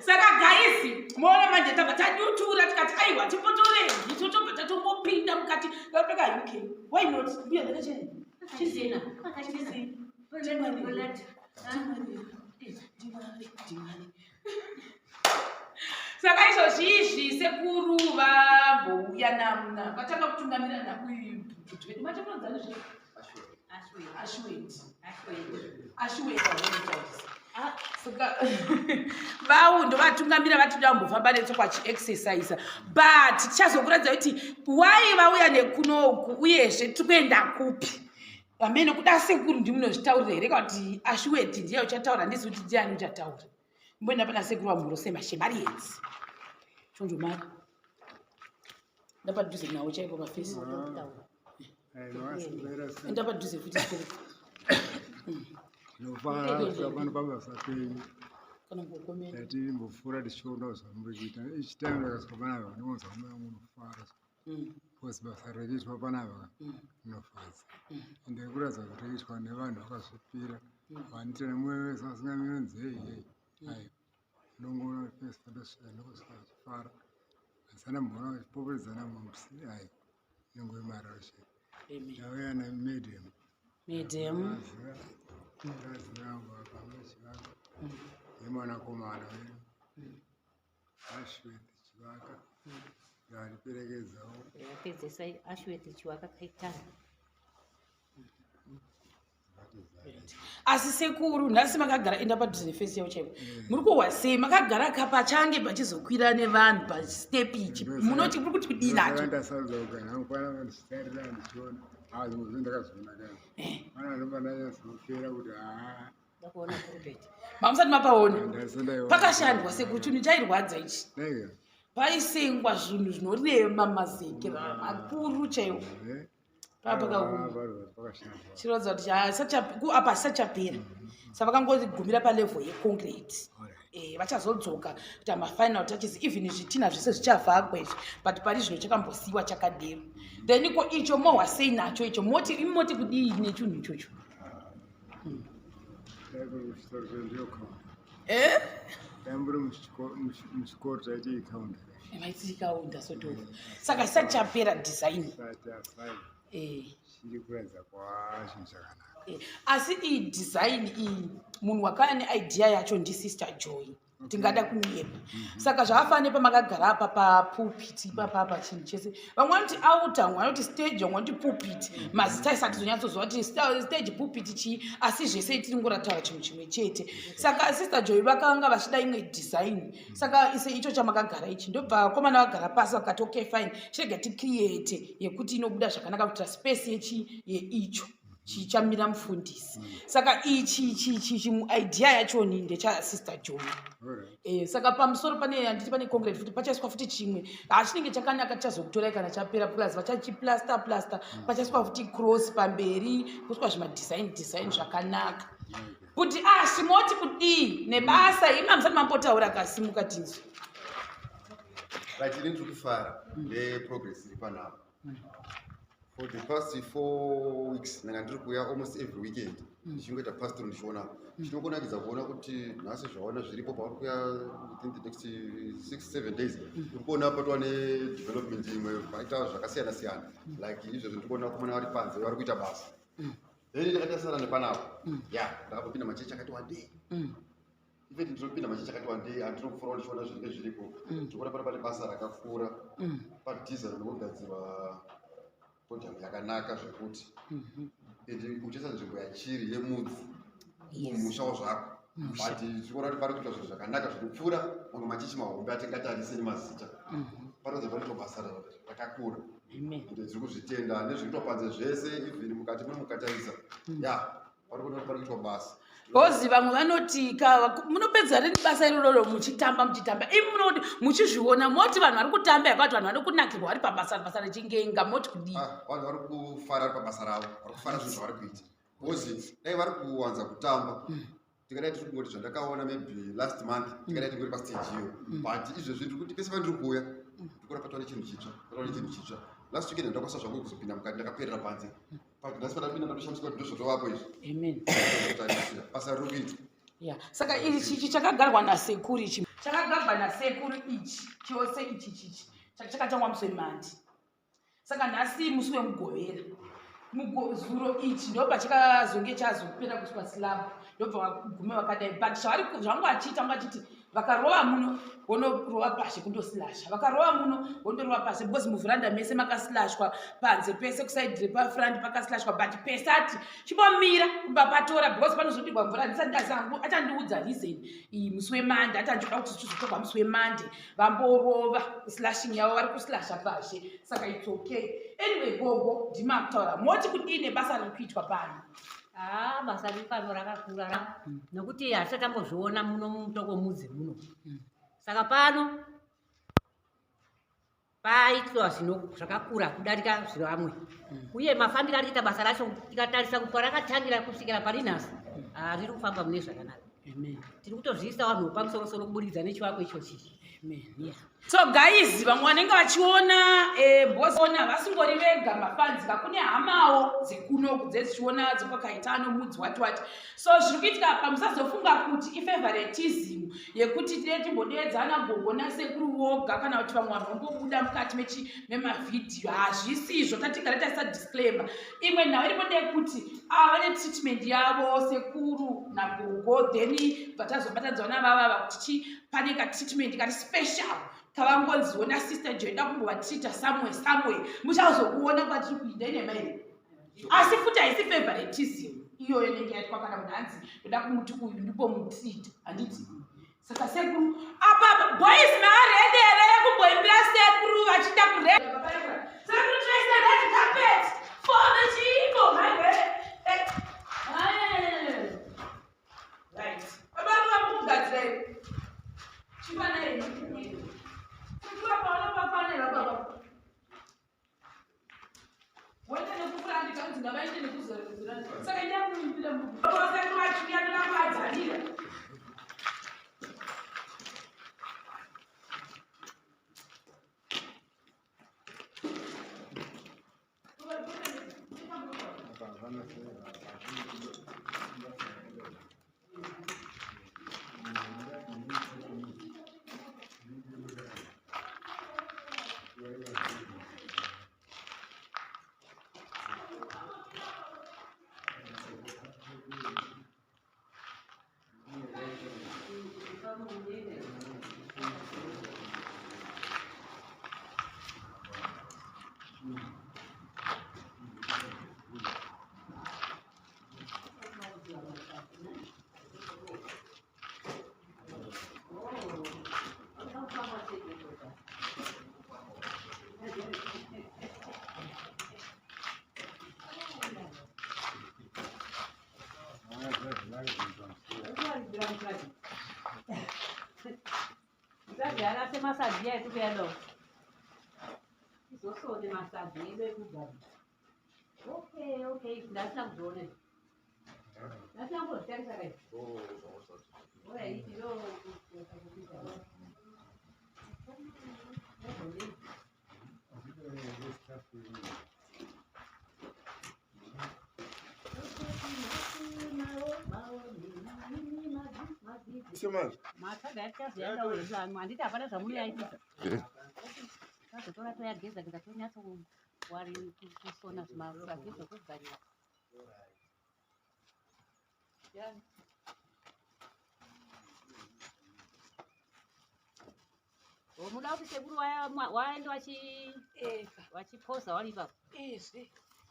Saka guys, mwana manje tabatanyutura tikati aiwa tipotore itotopa tatomopinda mukati lapeka UK. Why not? Ndiye ndakacheni. Chizina. Chizina. Saka iso zizvi sekuru vambouya namna vatanga kutungamira nakuyu machakonzana zve saka vau ndo vatungamira vatidambofamba netsoka chiexercise but tichazokuratidza kuti wai vauya nekunoku uyezve tikuenda kupi amene kuda sekuru ndimunozvitaurira here kuti ashweti ndiye uchataura ndisi kuti ndiani uchataura mboenda pana sekuru vamurosema shemarienzi chonjomara ndapadhuze nawo chaipo pafesi ndapadhuze futi vanhu pavasapenyu ati mbofura tichiona zvamurikuita each time ndakasvika panava ndinonzwa mweya munofara bcause basa rachiitwa panava munofadza ende kuratidza kuti rachiitwa nevanhu vakazvipira vanite nemweya wese vasingaminonzei ai nongona pesi pandosvika ndokusvika vachifara asana mbona vachipopedzana musi ai nyengo yemararo chete ndauya namedium razirangwa pamechivaka nemwanakomana wedu ashweti chivaka ndariperekedzawo yapedzesai ashweti chivaka kaitana. asi sekuru nhasi makagara enda padhuze nefesi yavo chaipo muri kuhwa sei makagara kapachange pachizokwira nevanhu pastep ichi munoti muri kuti kudii nacho ndasauzaukanaangwana ndisitarira ndichiona azvimwe ndakazviona kani mana ndombananyazofera kuti ndakuona kurubeti mamusati mapaona pakashandwa sekuru chinhu chairwadza ichi paisengwa zvinhu zvinorema mazeke makuru chaiwo chirodza kuti apa hasachapera savakangogumira palevhel yeconcrete vachazodzoka kuti amafinal touches even zvitina zvese zvichavhakwa izvi but pari zvino chakambosiyiwa chakadero then iko icho mohwa sei nacho icho imoti kudii nechinhu ichocho muchikoro taiti ikaunda maiti ikaunda sotofa saka isachapera design chiri kuratidza kwachinhu chakanaka asi iyi design iyi munhu wakauya neidea yacho ndisister Joy tingada kunyepa saka zvakafana pamakagara apa papulpit ipapapa chinhu chese vamwe vanoti outa vamwe vanoti stage vamwe vanoti pulpit mazita isati zonyatsozva kuti stage pulpit chii asi zvese tiri ngorataura chinhu chimwe chete saka sister Joy vakanga vachida imwe design saka ise icho chamakagara ichi ndobva vakomana vagara pasi vakati okay fine chirege ticreate yekuti inobuda zvakanaka kuitira space yechi yeicho chichamira mufundisi. Saka ichi idea yacho ni ndechasister Joy. Saka pamusoro pane handiti pane concrete futi pachaiswa futi chimwe chinenge chakanaka chazokutorai kana chapera plus vachachiplaster pachaiswa futi cross pamberi kuswa zvimadesign zvakanaka kuti simoti kudii nebasa ima musati mambotaura kasimuka tinzwi. Right, ndiri kufara neprogress iri panapa. For the past 4 weeks ndanga ndiri kuuya almost every weekend ndichingoita pastoral ndichiona chinokunakidza kuona kuti nhasi zvaona zviripo pauri kuya within the next 6-7 days uri kuona patova nedevelopment imwe paita zvakasiyana siyana like izvezvo ndiri kuona kumona vari panze vari kuita basa then ndakatasara nepanapo ndakambopinda machechi akati wandei even ndinopinda machechi akati wandei handinokufurawo ndichiona zvinenge zviripo ndikuona pane basa rakakura padhiza rinogadzirwa podium yakanaka zvekuti ende uchiisa nzvimbo yachiri yemudzi mumushawo zvako but tikuona kuti pari kuita zvinhu zvakanaka zvinopfuura mamwe machechi mahombe atingatarise nemazita panoza panoitwa basa rakakura ende tiri kuzvitenda nezviri kuitwa panze zvese even mukati munomukatarisa pari kuona kuti pari kuitwa basa Bozi vamwe vanoti munopedza rini basa iroro muchitamba imi munoti muchizviona moti vanhu vari kutamba yakati vanhu vari kunakirwa vari pabasa rechingenga moti kudii? Vanhu vari kufara vari pabasa ravo vari kufara zvinhu zvavari kuita bozi dai vari kuwanza kutamba tingadai tiri kungoti zvandakaona maybe last month tingadai tingori pastage iyo but izvezvi ndiri kuti pese pandiri kuuya ndikuona patova nechinhu chitsva last weekend ndakwanisa zvangu kuzopinda mukati ndakaperera panze but nhasi pandapinda ndatoshandiswa kuti ndozvotovapo izvi basa riri kuita. Saka ichi chakagarwa nasekuru ichi chakagarwa nasekuru ichi chose ichi chakatangwa musi wemandi. Saka nhasi musi wemugovera zuro ichi ndo pachakazonge chazopera kuswa slab ndobva kugume vakadai but zvangu achiita ngachiti vakarova muno vonorova pashe kundosilasha vakarova muno vondorova pashe because muvhuranda mese makasilashwa panze pese kusaidire pafront pakasilashwa but pese ati chimbomira kubva patora because panozodigwa mvura ndisati ndazangu achandiudza reason iyi musi wemande atandiuda kuti tizotorwa musi wemande vamborova slashing yavo vari kusilasha pashe saka it's okay anyway gogo ndimakutaura moti kudii nebasa riri kuitwa pano? Basa riri pano rakakura nokuti hasati tambozviona muno mumutoko mudzi muno saka pano paitwa zvinhu zvakakura kudarika zvivamwe uye mafambiro ari kuita basa racho tikatarisa kuti parakatangira kusvikira pari nhasi riri kufamba mune zvakanaka tiri kutozviisa vanhu pamusoro kuburikidza nechivako ichochi. So guys, vamwe vanenge vachiona bosona vasingori vega mafanzi vakune hamawo dzekuno dzichiona dzokakaitano mudzi wati so zviri kuitika pamusazofunga kuti ifavoritism yekuti tine timbodedzana gogo nasekuru voga kana kuti vamwe vanhu vambobuda mukati memavhidhiyo hazvisizvo tatigara taisa disclaimer imwe nhau iripo ndeyekuti vane treatment yavo sekuru nagogo then vatazobatadzana vavava kuti pane katreatment kari special kavangonziwo naSister Joy da kumbovatrita somewhere muchazokuona kwatiri kuita ine mairi asi futi haisi favoritism iyoyo inenge yaitwa kana munhu anzi ndoda kumuti uyu ndipo mutrita handiti saka sekuru apa boys maaredi here yekumboimbira sekuru vachida kureda sekuru traisa red carpet for the chico right abantu vamukugadzira chivanai Sabe, ela tem massadia tu vendo. Isso só de massadia do lugar. Ok, dá não dona. Dá não vou ter que saber. Ora aí, tirou Masa deve ter sido a mandita para essa mulher aí. Sasa tola tu yageza kita tu nyaso wari kusona sma kiso kuzali. Ya. Omula usekuru waenda wachiposa walipa. Yes.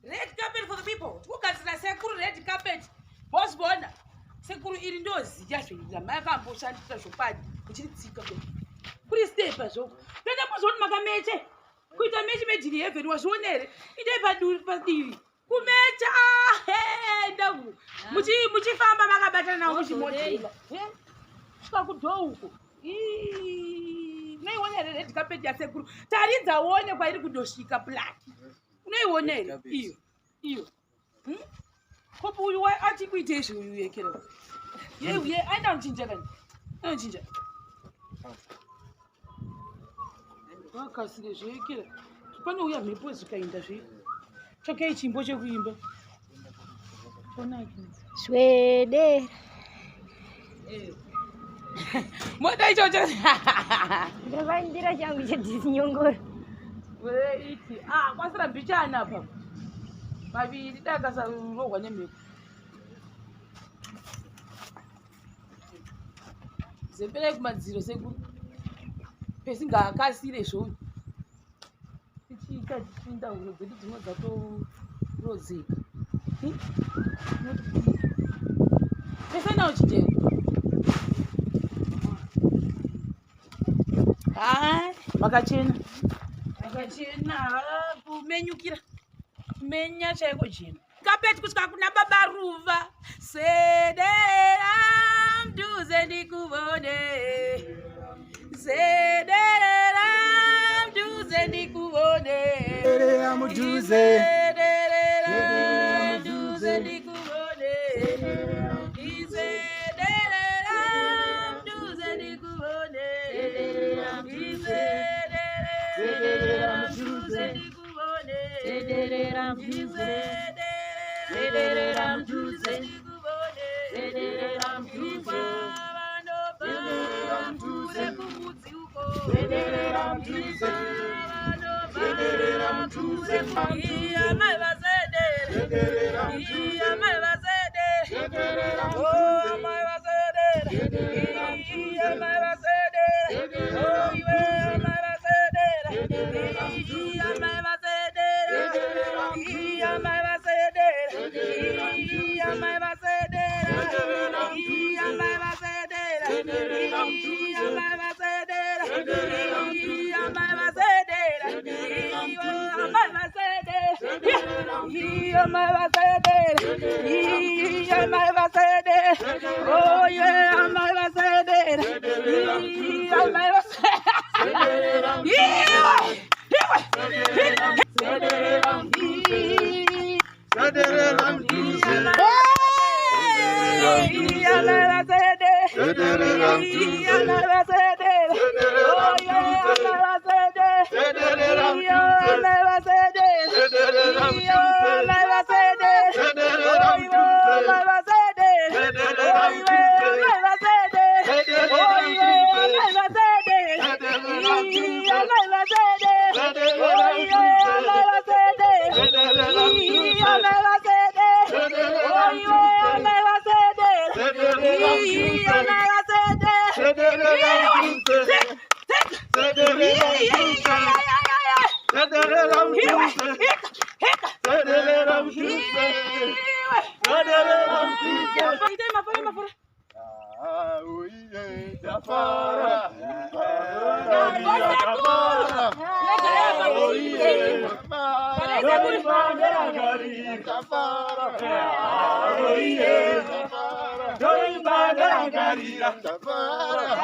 Red carpet for the people. Tukazira sekuru red carpet. Boss bona. Sekuru iri ndozi yazvira makamboshandisa zvopadi uchitsika kuri stepa zvoko toenda kuzoni makameche kuita mechi medini heaven wazvionere idai padivi kumecha ndavu muchifamba makabatana nawo muchimodhera svika kudhoo uko unoionere red carpet yasekuru taridza uone kwairi kundosvika plaki unoionere iyo kopo uyu ati kuite izvi uyu yekera ye aenda kuchinja kani anochinja wakasire zvekera panouya mhepo zvikaenda zve tsvakai chimbo chekuimba onaki Swede. moda ichocho Ndavaindira changu chedzisinyongora. weiti kwasira mbichana apa maviri dakasarohwa nemhepo zemberai kumadziro sekuru pesingaakasire zvoni tichiita tichinda huro dzedu dzimwe dzatorodzeka pesana uchitero makachena kumenyukira kumenya chaiko chena kapeti kusvika kuna baba ruva sedera mduze ndikuvone sedera mduze ndikuvone Sedera mduze ndikuvone sedera mduze ndikuvone sedera mduze ndikuvone sedera mduze Kafara, Ndafara,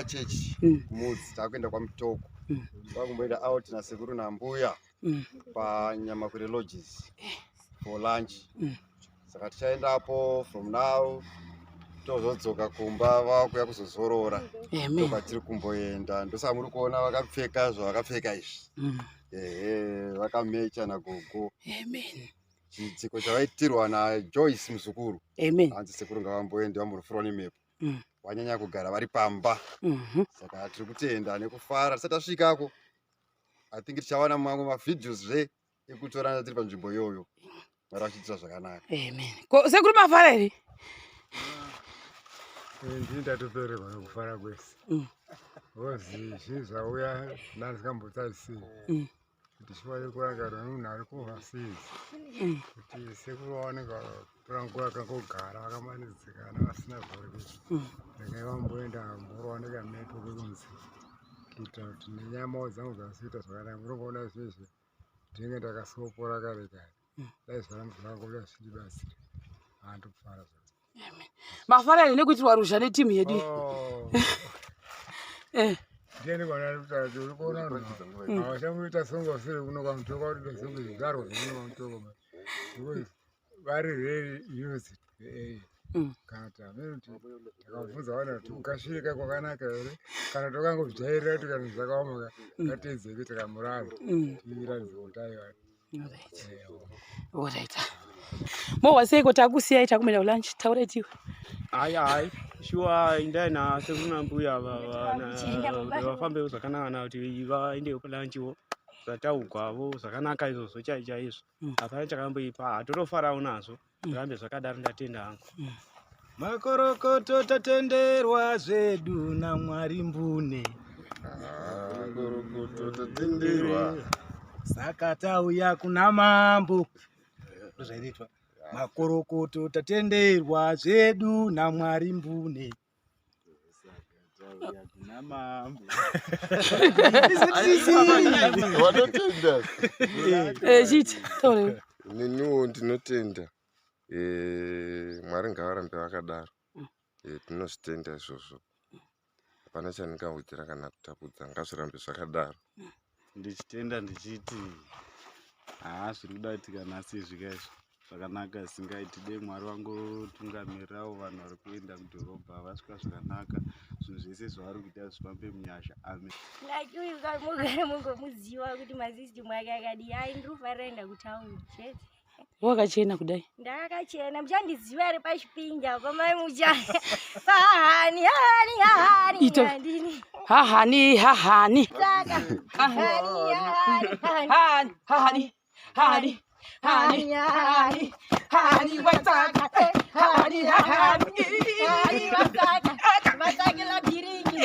chechi mudzi takuenda kwa Mutoko kwakumboenda out nasekuru nambuya panyamakwire lodges for lunch saka tichaendapo from now tozodzoka kumba vakuya kuzozorora kwatiri kumboenda ndosaka muri kuona vakapfeka zvavakapfeka izvi vakamecha nagogo chidziko chavaitirwa naJoyce muzukuru hanzi sekuru ngavamboende vambonofurwa nemhepo wanyanya kugara vari pamba saka tiri kutenda nekufara tisati tasvikako I think tichawana mamwe mavhidhios ekutorana tiri panzvimbo iyoyo mari vachiitira zvakanaka. Sekuru mafara here? Ndini ndatopererwa nekufara kwese ozi zvinhu zvauya ndandisingambotsarisei kuti chivaye kurangana munhu ari kuovhasizi kuti sekuru vaoneka tora nguva yakangogara vakamanidzikana vasina zvauri regai vamboenda mborowaneka mepo kwekunzi kuitira kuti nenyamawo dzangu dzasiita zvakanaka murongoona zvezve ndinenge ndakasopora kare kare dai zvaramuzvangoya zvichibatsira handokufara mafara here nekuitirwa ruzha netimu yedu ndiani kwanari kutaura uri kuona vanhu havachangoita songo usiri kuno kwaMutoko kuti songo zvigarwa zvino kwaMutoko vari very used kana tamene kuti takabvunza vanhu kuti ukasvika kwakanaka here kana tokangozvitairira kuti kana zvakaoma katedze kuti kamurara tiiradze kuti aiwa Alright. Mowa seko takusiyai takumenda lunch taura tiwe. Hai shuwa indai na sekuna mbuya vafambe zvakanaka kuti vaende kulanchiwo zvataugwavo zvakanaka izvozvo chaizvo hapana chakamboipa hatotofarawo nazvo zvirambe zvakadaro ndatenda hangu. Makorokoto tatenderwa zvedu naMwari mbune. Makorokoto tatenderwa saka tauya kuna mambo ndozvainoitwa. Makorokoto tatenderwa zvedu naMwari mbune. Wanotenda. Chiti taure. Neniwo ndinotenda. Mwari ngavarambe vakadaro. Tinozvitenda izvozvo. Hapana chandingawedzera kana kutapudza, ngazvirambe zvakadaro. Ndichitenda ndichiti zviri kudatika naSis izvo zvakanaka singaiti dei Mwari wangotungamirirawo vanhu vari kuenda mudhorobha vasvika zvakanaka, zvinhu zvese zvavari kuita zvifambe munyasha. Amen. Ndakiuka mugare mungomuziva kuti masisitimu ake akadi ndinofarira enda kutaundi chete. Wakachena kudai. Ndakachena muchandiziva ari pachipinja pamai muchaya. Hahani hahani hahani. Ndini. Hahani hahani. Saka. Hahani Hahani hahani. Hahani. Hani hani hani wataka hani hani hani wataka wataka la biringi